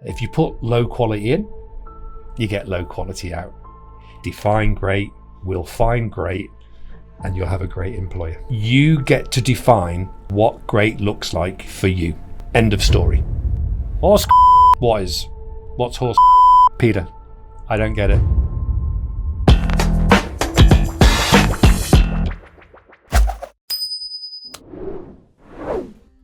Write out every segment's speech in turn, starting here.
If you put low quality in, you get low quality out. Define great, we'll find great, and you'll have a great employer. You get to define what great looks like for you. End of story. Horse what's horse? Peter, I don't get it.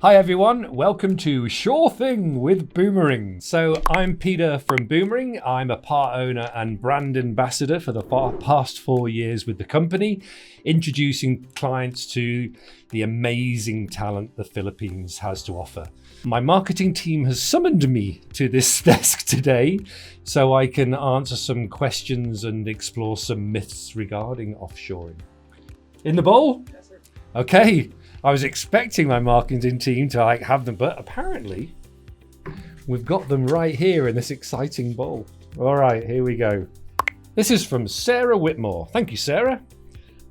Hi everyone, welcome to Sure Thing with Boomering. So I'm Peter from Boomering. I'm a part owner and brand ambassador for the past 4 years with the company, introducing clients to the amazing talent the Philippines has to offer. My marketing team has summoned me to this desk today so I can answer some questions and explore some myths regarding offshoring. In the bowl? Yes, sir. Okay. I was expecting my marketing team to have them, but apparently we've got them right here in this exciting bowl. All right, here we go. This is from Sarah Whitmore. Thank you, Sarah.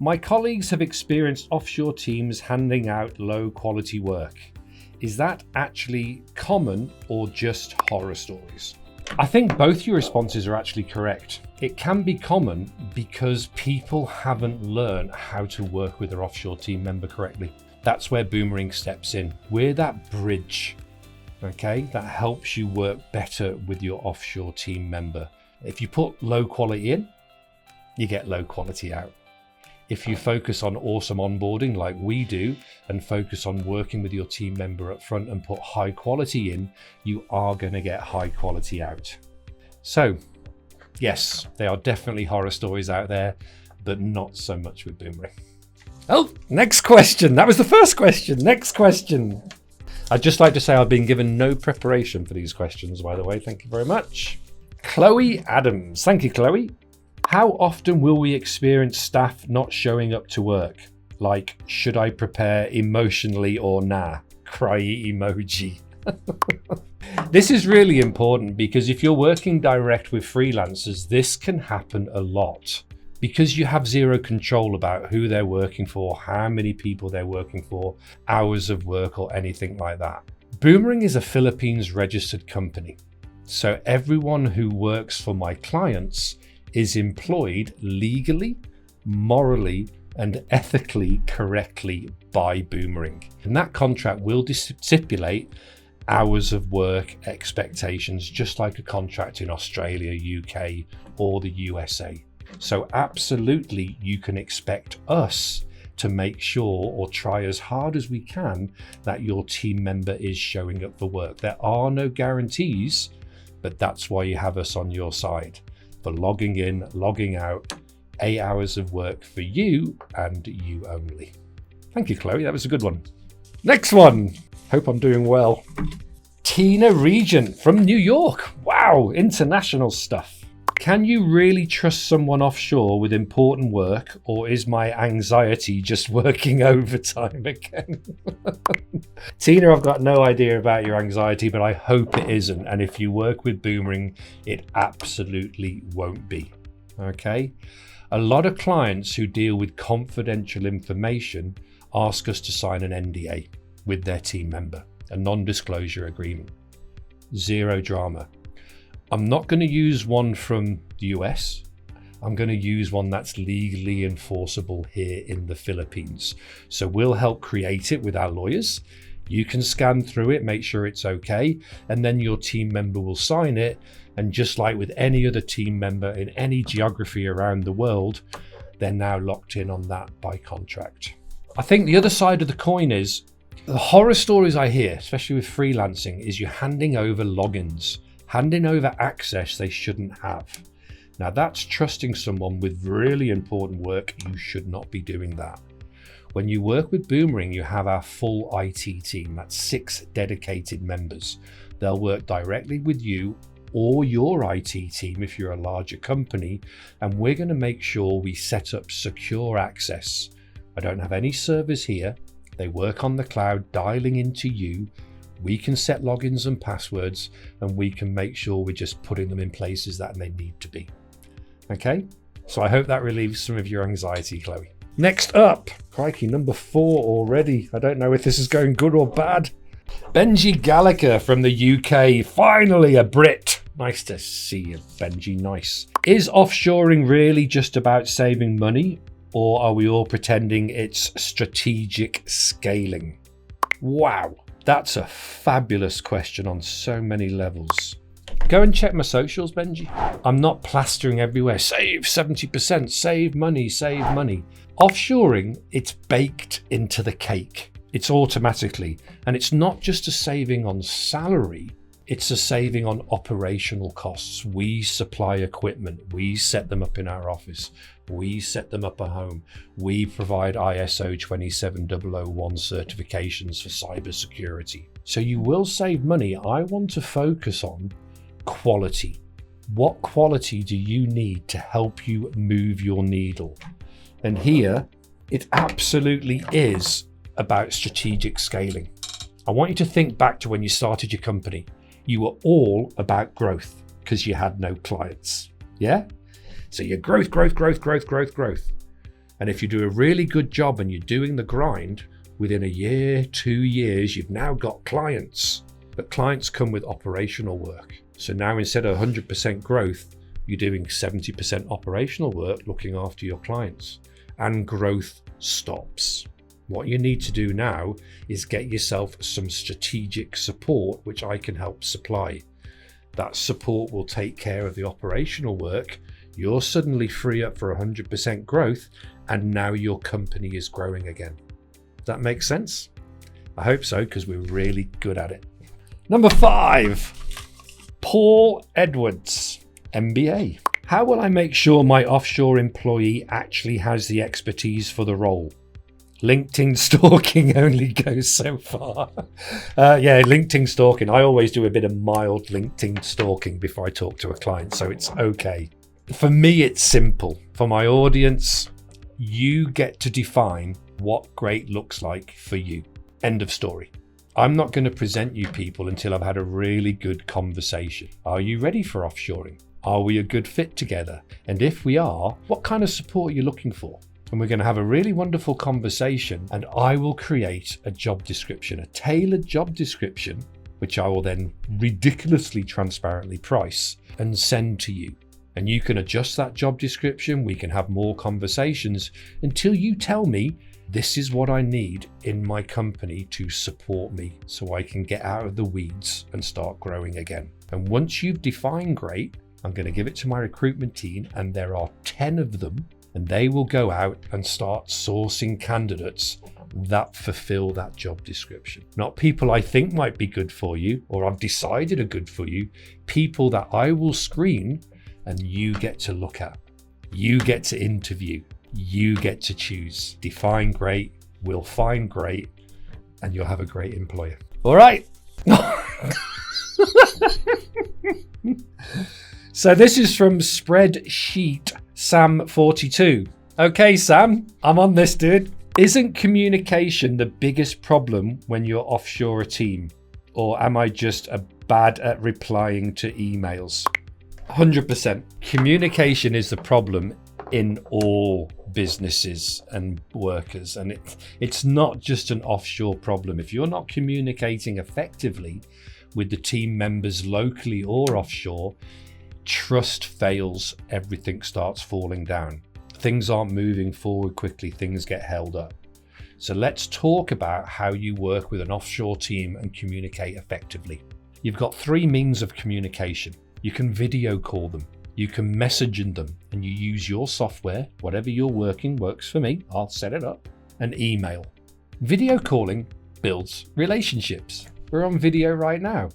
My colleagues have experienced offshore teams handing out low quality work. Is that actually common or just horror stories? I think both your responses are actually correct. It can be common because people haven't learned how to work with their offshore team member correctly. That's where Boomering steps in. We're that bridge, okay, that helps you work better with your offshore team member. If you put low quality in, you get low quality out. If you focus on awesome onboarding like we do and focus on working with your team member up front and put high quality in, you are going to get high quality out. So yes, there are definitely horror stories out there, but not so much with Boomering. Oh, next question. That was the first question. Next question. I'd just like to say I've been given no preparation for these questions, by the way. Thank you very much. Chloe Adams. Thank you, Chloe. How often will we experience staff not showing up to work? Like, should I prepare emotionally or nah? Cry emoji. This is really important because if you're working direct with freelancers, this can happen a lot. Because you have zero control about who they're working for, how many people they're working for, hours of work or anything like that. Boomering is a Philippines registered company. So everyone who works for my clients is employed legally, morally, and ethically correctly by Boomering. And that contract will stipulate hours of work expectations, just like a contract in Australia, UK, or the USA. So absolutely, you can expect us to make sure or try as hard as we can that your team member is showing up for work. There are no guarantees, but that's why you have us on your side for logging in, logging out, 8 hours of work for you and you only. Thank you, Chloe. That was a good one. Next one. Hope I'm doing well. Tina Regent from New York. Wow, international stuff. Can you really trust someone offshore with important work, or is my anxiety just working overtime again? Tina, I've got no idea about your anxiety, but I hope it isn't. And if you work with Boomering, it absolutely won't be. Okay? A lot of clients who deal with confidential information ask us to sign an NDA with their team member, a non-disclosure agreement. Zero drama. I'm not going to use one from the US. I'm going to use one that's legally enforceable here in the Philippines. So we'll help create it with our lawyers. You can scan through it, make sure it's okay, and then your team member will sign it. And just like with any other team member in any geography around the world, they're now locked in on that by contract. I think the other side of the coin is the horror stories I hear, especially with freelancing, is you're handing over logins. Handing over access they shouldn't have. Now that's trusting someone with really important work. You should not be doing that. When you work with Boomering, you have our full IT team. That's 6 dedicated members. They'll work directly with you or your IT team if you're a larger company, and we're going to make sure we set up secure access. I don't have any servers here. They work on the cloud, dialing into you. We can set logins and passwords, and we can make sure we're just putting them in places that they need to be. Okay? So I hope that relieves some of your anxiety, Chloe. Next up, crikey, number 4 already. I don't know if this is going good or bad. Benji Gallagher from the UK, finally a Brit. Nice to see you, Benji, nice. Is offshoring really just about saving money, or are we all pretending it's strategic scaling? Wow, that's a fabulous question on so many levels. Go and check my socials, Benji. I'm not plastering everywhere, save 70%, save money, save money. Offshoring, it's baked into the cake. It's automatically, and it's not just a saving on salary, it's a saving on operational costs. We supply equipment, we set them up in our office, we set them up at home, we provide ISO 27001 certifications for cybersecurity. So you will save money. I want to focus on quality. What quality do you need to help you move your needle? And here, it absolutely is about strategic scaling. I want you to think back to when you started your company. You were all about growth because you had no clients. Yeah? So you're growth. And if you do a really good job and you're doing the grind, within a year, 2 years, you've now got clients. But clients come with operational work. So now instead of 100% growth, you're doing 70% operational work looking after your clients. And growth stops. What you need to do now is get yourself some strategic support, which I can help supply. That support will take care of the operational work. You're suddenly free up for 100% growth, and now your company is growing again. Does that make sense? I hope so, because we're really good at it. Number 5, Paul Edwards, MBA. How will I make sure my offshore employee actually has the expertise for the role? LinkedIn stalking only goes so far. Yeah, LinkedIn stalking. I always do a bit of mild LinkedIn stalking before I talk to a client, so it's okay. For me, it's simple. For my audience, you get to define what great looks like for you. End of story. I'm not going to present you people until I've had a really good conversation. Are you ready for offshoring? Are we a good fit together? And if we are, what kind of support are you looking for? And we're going to have a really wonderful conversation, and I will create a job description, a tailored job description, which I will then ridiculously transparently price and send to you. And you can adjust that job description. We can have more conversations until you tell me, this is what I need in my company to support me so I can get out of the weeds and start growing again. And once you've defined great, I'm going to give it to my recruitment team, and there are 10 of them, and they will go out and start sourcing candidates that fulfill that job description. Not people I think might be good for you or I've decided are good for you, people that I will screen and you get to look at. You get to interview. You get to choose. Define great, we'll find great, and you'll have a great employer. All right. So this is from Spreadsheet Sam 42. Okay, Sam, I'm on this, dude. Isn't communication the biggest problem when you're offshore a team? Or am I just bad at replying to emails? 100%. Communication is the problem in all businesses and workers. And it's not just an offshore problem. If you're not communicating effectively with the team members locally or offshore, trust fails, everything starts falling down. Things aren't moving forward quickly, things get held up. So let's talk about how you work with an offshore team and communicate effectively. You've got 3 means of communication. You can video call them, you can message them, and you use your software, whatever you're working works for me, I'll set it up, and email. Video calling builds relationships. We're on video right now.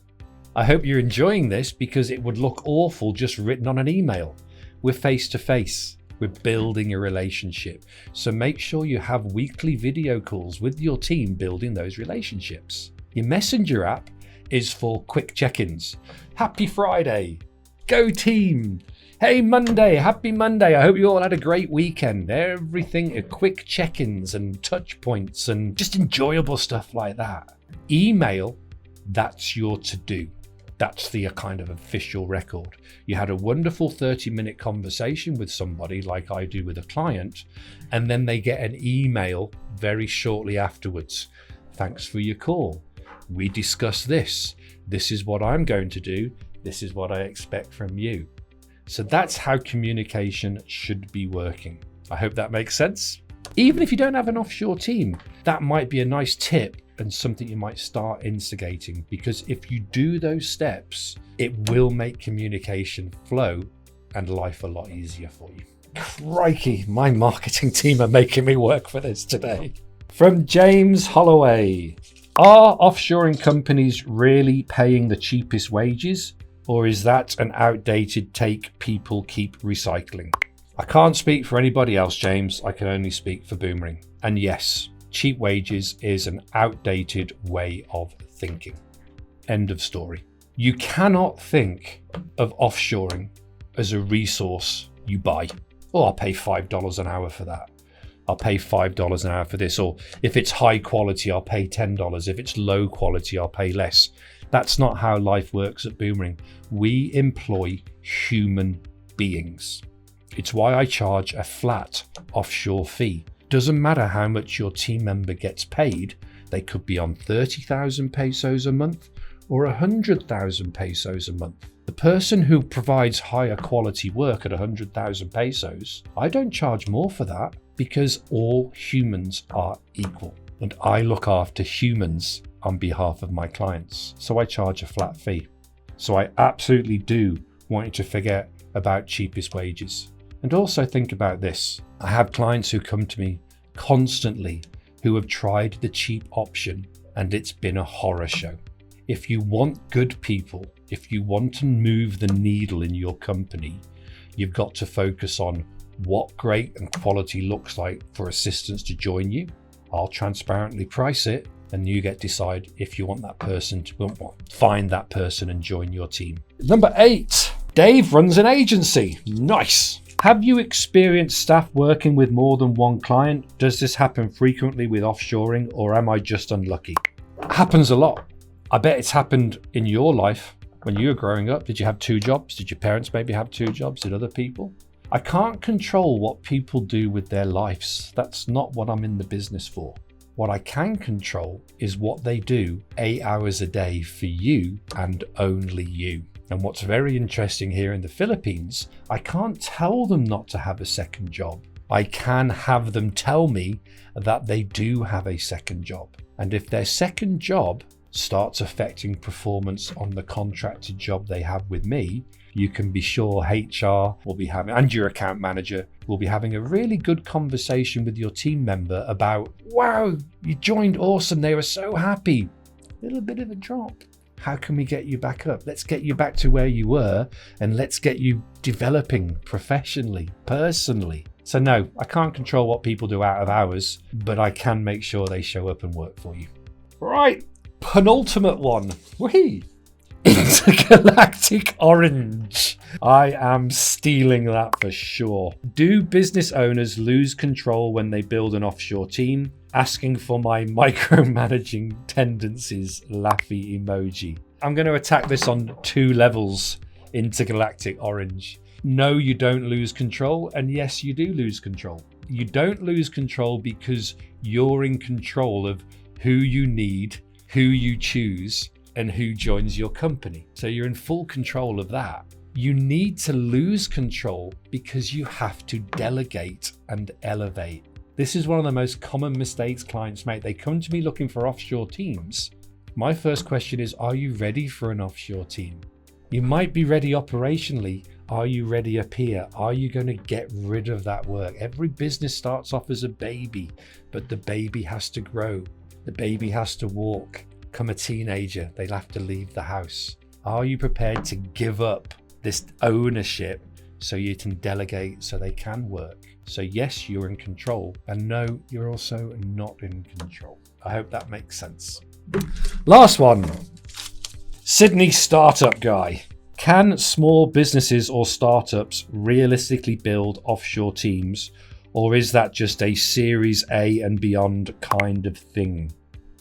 I hope you're enjoying this because it would look awful just written on an email. We're face to face. We're building a relationship. So make sure you have weekly video calls with your team building those relationships. Your Messenger app is for quick check-ins. Happy Friday. Go team. Hey Monday. Happy Monday. I hope you all had a great weekend. Everything, quick check-ins and touch points and just enjoyable stuff like that. Email, that's your to-do. That's the kind of official record. You had a wonderful 30-minute conversation with somebody like I do with a client, and then they get an email very shortly afterwards. Thanks for your call. We discuss this. This is what I'm going to do. This is what I expect from you. So that's how communication should be working. I hope that makes sense. Even if you don't have an offshore team, that might be a nice tip and something you might start instigating, because if you do those steps, it will make communication flow and life a lot easier for you. Crikey, my marketing team are making me work for this today. From James Holloway, are offshoring companies really paying the cheapest wages, or is that an outdated take people keep recycling? I can't speak for anybody else, James. I can only speak for Boomering. And yes, cheap wages is an outdated way of thinking. End of story. You cannot think of offshoring as a resource you buy. Oh, I'll pay $5 an hour for that. I'll pay $5 an hour for this. Or if it's high quality, I'll pay $10. If it's low quality, I'll pay less. That's not how life works at Boomering. We employ human beings. It's why I charge a flat offshore fee. Doesn't matter how much your team member gets paid. They could be on 30,000 pesos a month or 100,000 pesos a month. The person who provides higher quality work at 100,000 pesos, I don't charge more for that, because all humans are equal. And I look after humans on behalf of my clients. So I charge a flat fee. So I absolutely do want you to forget about cheapest wages. And also think about this. I have clients who come to me constantly who have tried the cheap option and it's been a horror show. If you want good people, if you want to move the needle in your company, you've got to focus on what great and quality looks like for assistants to join you. I'll transparently price it and you get to decide if you want that person to find that person and join your team. Number 8, Dave runs an agency. Nice. Have you experienced staff working with more than one client? Does this happen frequently with offshoring, or am I just unlucky? It happens a lot. I bet it's happened in your life when you were growing up. Did you have 2 jobs? Did your parents maybe have 2 jobs? Did other people? I can't control what people do with their lives. That's not what I'm in the business for. What I can control is what they do 8 hours a day for you and only you. And what's very interesting here in the Philippines, I can't tell them not to have a second job. I can have them tell me that they do have a second job. And if their second job starts affecting performance on the contracted job they have with me, you can be sure HR will be having, and your account manager will be having a really good conversation with your team member about, wow, you joined awesome. They were so happy. A little bit of a drop. How can we get you back up? Let's get you back to where you were and let's get you developing professionally, personally. So no, I can't control what people do out of hours, but I can make sure they show up and work for you. Right, penultimate one. Whee! Intergalactic Orange. I am stealing that for sure. Do business owners lose control when they build an offshore team? Asking for my micromanaging tendencies, laughy emoji. I'm going to attack this on 2 levels, Intergalactic Orange. No, you don't lose control, and yes, you do lose control. You don't lose control because you're in control of who you need, who you choose, and who joins your company. So you're in full control of that. You need to lose control because you have to delegate and elevate. This is one of the most common mistakes clients make. They come to me looking for offshore teams. My first question is, are you ready for an offshore team? You might be ready operationally. Are you ready up here? Are you going to get rid of that work? Every business starts off as a baby, but the baby has to grow. The baby has to walk. Become a teenager, they'll have to leave the house. Are you prepared to give up this ownership so you can delegate so they can work? So yes, you're in control, and no, you're also not in control. I hope that makes sense. Last one. Sydney startup guy. Can small businesses or startups realistically build offshore teams, or is that just a Series A and beyond kind of thing?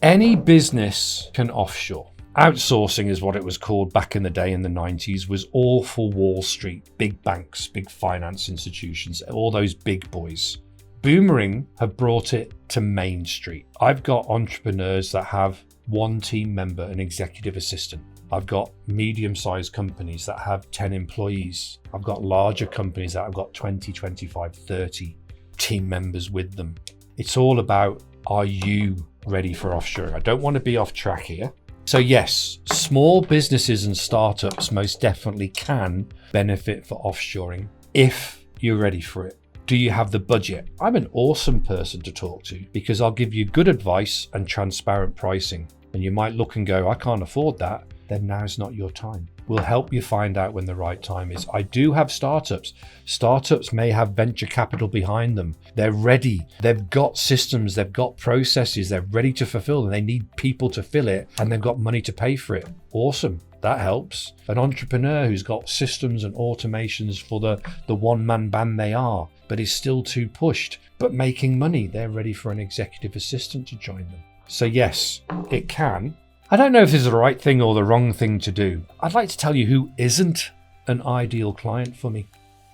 Any business can offshore. Outsourcing is what it was called back in the day in the 90s, was all for Wall Street, big banks, big finance institutions, all those big boys. Boomering have brought it to Main Street. I've got entrepreneurs that have one team member, an executive assistant. I've got medium-sized companies that have 10 employees. I've got larger companies that have got 20, 25, 30 team members with them. It's all about, are you ready for offshoring? I don't want to be off track here. So yes, small businesses and startups most definitely can benefit for offshoring if you're ready for it. Do you have the budget? I'm an awesome person to talk to because I'll give you good advice and transparent pricing. And you might look and go, I can't afford that. Then now's not your time. We'll help you find out when the right time is. I do have startups. Startups may have venture capital behind them. They're ready. They've got systems. They've got processes. They're ready to fulfill them. They need people to fill it and they've got money to pay for it. Awesome. That helps. An entrepreneur who's got systems and automations for the one-man band they are, but is still too pushed, but making money. They're ready for an executive assistant to join them. So yes, it can. I don't know if this is the right thing or the wrong thing to do. I'd like to tell you who isn't an ideal client for me.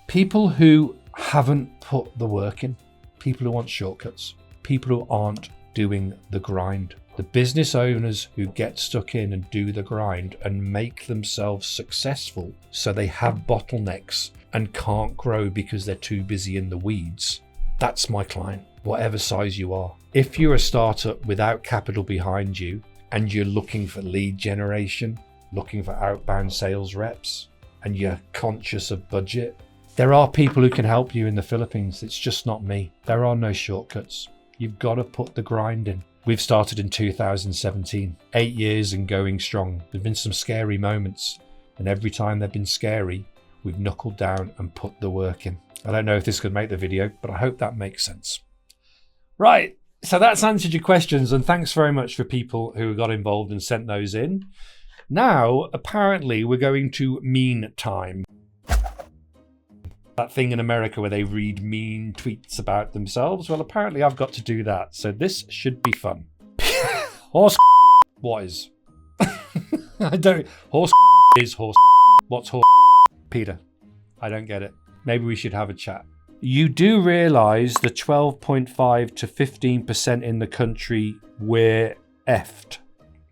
People who haven't put the work in. People who want shortcuts. People who aren't doing the grind. The business owners who get stuck in and do the grind and make themselves successful so they have bottlenecks and can't grow because they're too busy in the weeds. That's my client, whatever size you are. If you're a startup without capital behind you, and you're looking for lead generation, looking for outbound sales reps, and you're conscious of budget, there are people who can help you in the Philippines. It's just not me. There are no shortcuts. You've got to put the grind in. We've started in 2017, 8 years and going strong. There've been some scary moments, and every time they've been scary, we've knuckled down and put the work in. I don't know if this could make the video, but I hope that makes sense. Right. So that's answered your questions, and thanks very much for people who got involved and sent those in. Now, apparently, we're going to mean time. That thing in America where they read mean tweets about themselves. Well, apparently I've got to do that. So this should be fun. Horse. What is? I don't. Horse is horse. What's horse? Peter. I don't get it. Maybe we should have a chat. You do realise the 12.5 to 15% in the country we're effed.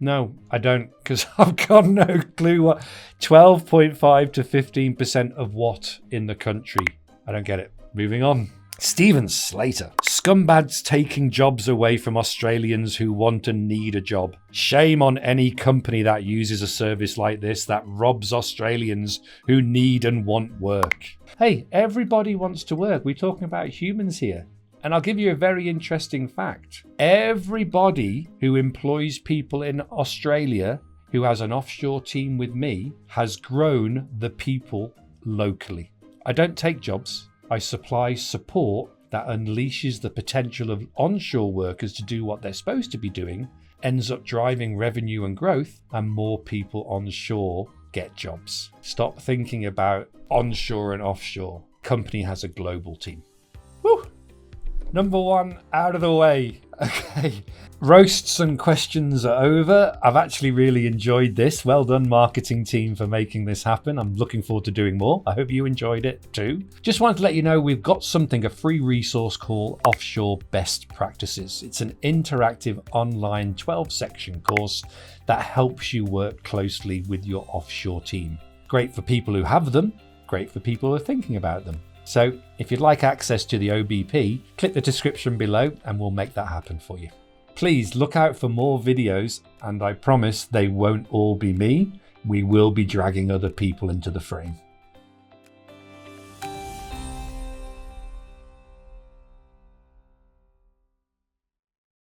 No, I don't, because I've got no clue what. 12.5 to 15% of what in the country? I don't get it. Moving on. Stephen Slater. Scumbags taking jobs away from Australians who want and need a job. Shame on any company that uses a service like this that robs Australians who need and want work. Hey, everybody wants to work. We're talking about humans here. And I'll give you a very interesting fact. Everybody who employs people in Australia who has an offshore team with me has grown the people locally. I don't take jobs. I supply support that unleashes the potential of onshore workers to do what they're supposed to be doing, ends up driving revenue and growth, and more people onshore get jobs. Stop thinking about onshore and offshore. Company has a global team. Woo! Number one out of the way. Okay. Roasts and questions are over. I've actually really enjoyed this. Well done, marketing team, for making this happen. I'm looking forward to doing more. I hope you enjoyed it too. Just wanted to let you know we've got a free resource called Offshore Best Practices. It's an interactive online 12-section course that helps you work closely with your offshore team. Great for people who have them, great for people who are thinking about them. So if you'd like access to the OBP, click the description below and we'll make that happen for you. Please look out for more videos, and I promise they won't all be me. We will be dragging other people into the frame.